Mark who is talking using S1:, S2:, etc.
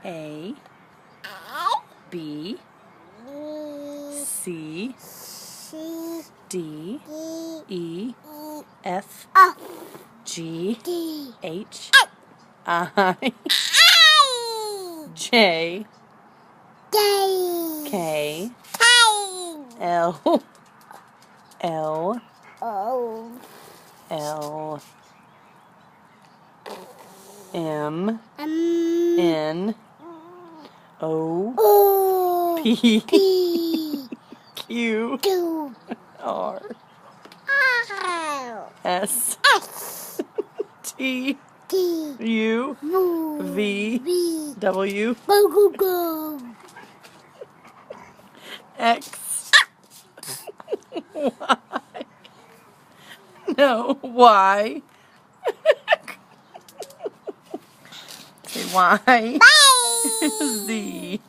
S1: A, B, C, D, E, F, G, H, I, J, K, L, L, L, M, N, O, P, Q, R, S, T, U, V, W, X, Y, no, Y, say Y, Z.